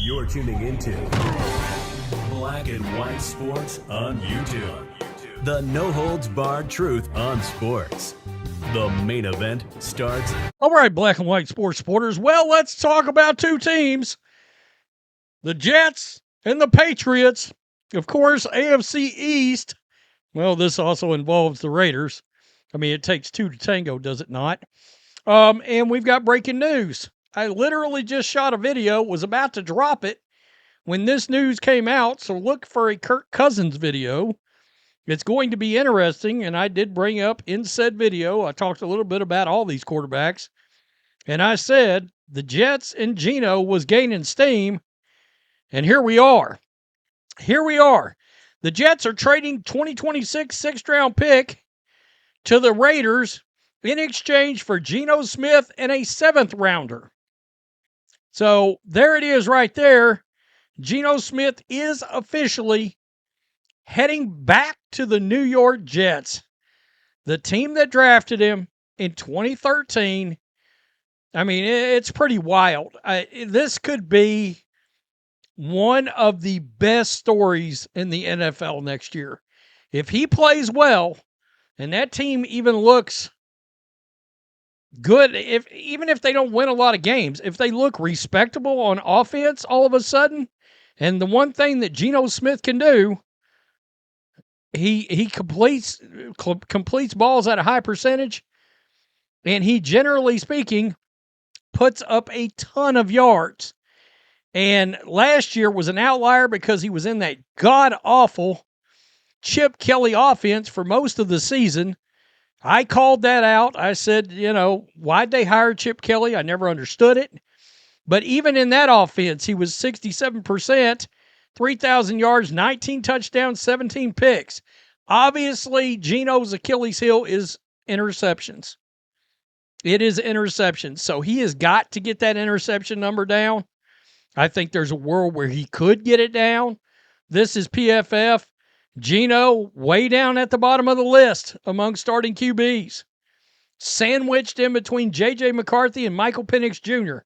You're tuning into Black and White Sports on YouTube. The no-holds-barred truth on sports. The main event starts. All right, Black and White Sports supporters. Well, let's talk about two teams. The Jets and the Patriots. Of course, AFC East. Well, this also involves the Raiders. I mean, it takes two to tango, does it not? And we've got breaking news. I literally just shot a video, was about to drop it when this news came out, so look for a Kirk Cousins video. It's going to be interesting, and I did bring up in said video, I talked a little bit about all these quarterbacks, and I said the Jets and Geno was gaining steam, and here we are. Here we are. The Jets are trading 2026 sixth-round pick to the Raiders in exchange for Geno Smith and a seventh-rounder. So there it is right there. Geno Smith is officially heading back to the New York Jets, the team that drafted him in 2013. I mean, it's pretty wild. This could be one of the best stories in the NFL next year. If he plays well, and that team even looks good, even if they don't win a lot of games, if they look respectable on offense all of a sudden, and the one thing that Geno Smith can do, he completes balls at a high percentage, and he, generally speaking, puts up a ton of yards. And last year was an outlier because he was in that god-awful Chip Kelly offense for most of the season. I called that out. I said, why'd they hire Chip Kelly? I never understood it. But even in that offense, he was 67%, 3,000 yards, 19 touchdowns, 17 picks. Obviously, Geno's Achilles heel is interceptions. It is interceptions. So he has got to get that interception number down. I think there's a world where he could get it down. This is PFF. Geno, way down at the bottom of the list among starting QBs. Sandwiched in between J.J. McCarthy and Michael Penix Jr.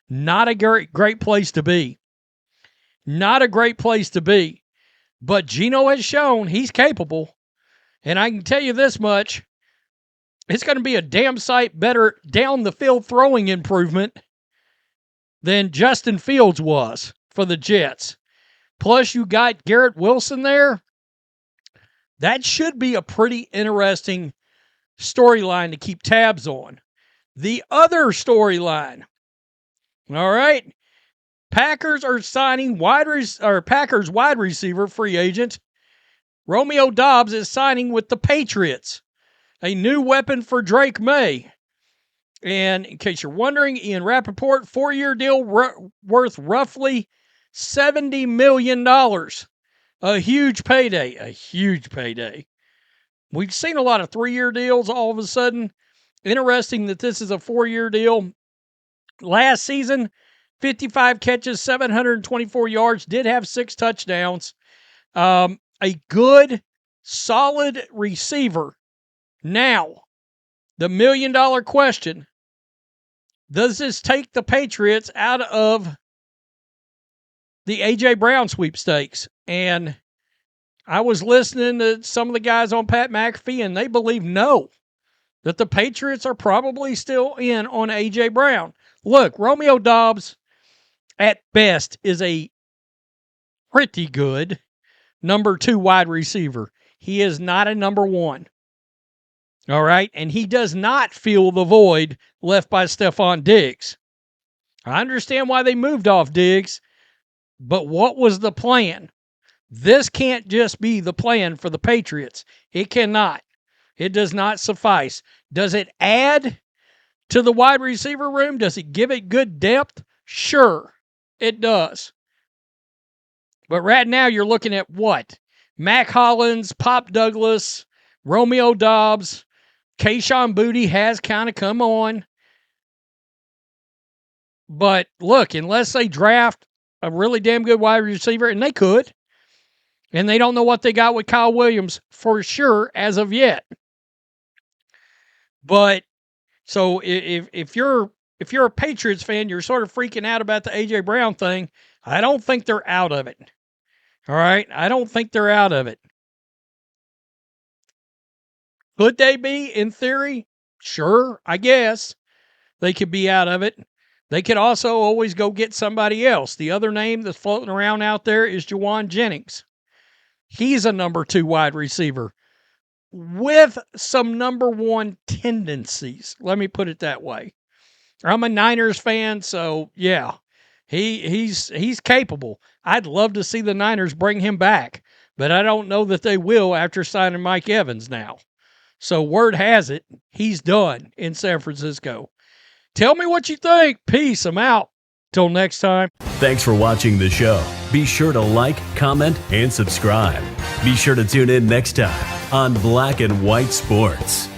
Not a great place to be. Not a great place to be. But Geno has shown he's capable. And I can tell you this much. It's going to be a damn sight better down the field throwing improvement than Justin Fields was for the Jets. Plus, you got Garrett Wilson there. That should be a pretty interesting storyline to keep tabs on. The other storyline, all right, Packers are signing Packers wide receiver free agent Romeo Dobbs is signing with the Patriots, a new weapon for Drake May. And in case you're wondering, Ian Rappaport, 4-year deal worth roughly $70 million. A huge payday. We've seen a lot of 3-year deals all of a sudden. Interesting that this is a 4-year deal. Last season, 55 catches, 724 yards, did have 6 touchdowns. A good, solid receiver. Now, the million-dollar question, does this take the Patriots out of the A.J. Brown sweepstakes? And I was listening to some of the guys on Pat McAfee, and they believe no, that the Patriots are probably still in on A.J. Brown. Look, Romeo Dobbs, at best, is a pretty good number 2 wide receiver. He is not a number 1. All right? And he does not fill the void left by Stephon Diggs. I understand why they moved off Diggs, but what was the plan? This can't just be the plan for the Patriots. It cannot. It does not suffice. Does it add to the wide receiver room? Does it give it good depth? Sure, it does. But right now you're looking at what? Mac Hollins, Pop Douglas, Romeo Dobbs, Kayshon Boutte has kind of come on. But look, unless they draft a really damn good wide receiver, and they could, and they don't know what they got with Kyle Williams for sure as of yet. But so if you're a Patriots fan, you're sort of freaking out about the A.J. Brown thing. I don't think they're out of it. All right? I don't think they're out of it. Could they be, in theory? Sure, I guess. They could be out of it. They could also always go get somebody else. The other name that's floating around out there is Jawan Jennings. He's a number 2 wide receiver with some number 1 tendencies. Let me put it that way. I'm a Niners fan, so yeah, he's capable. I'd love to see the Niners bring him back, but I don't know that they will after signing Mike Evans now. So word has it, he's done in San Francisco. Tell me what you think. Peace. I'm out. Till next time. Thanks for watching the show. Be sure to like, comment, and subscribe. Be sure to tune in next time on Black and White Sports.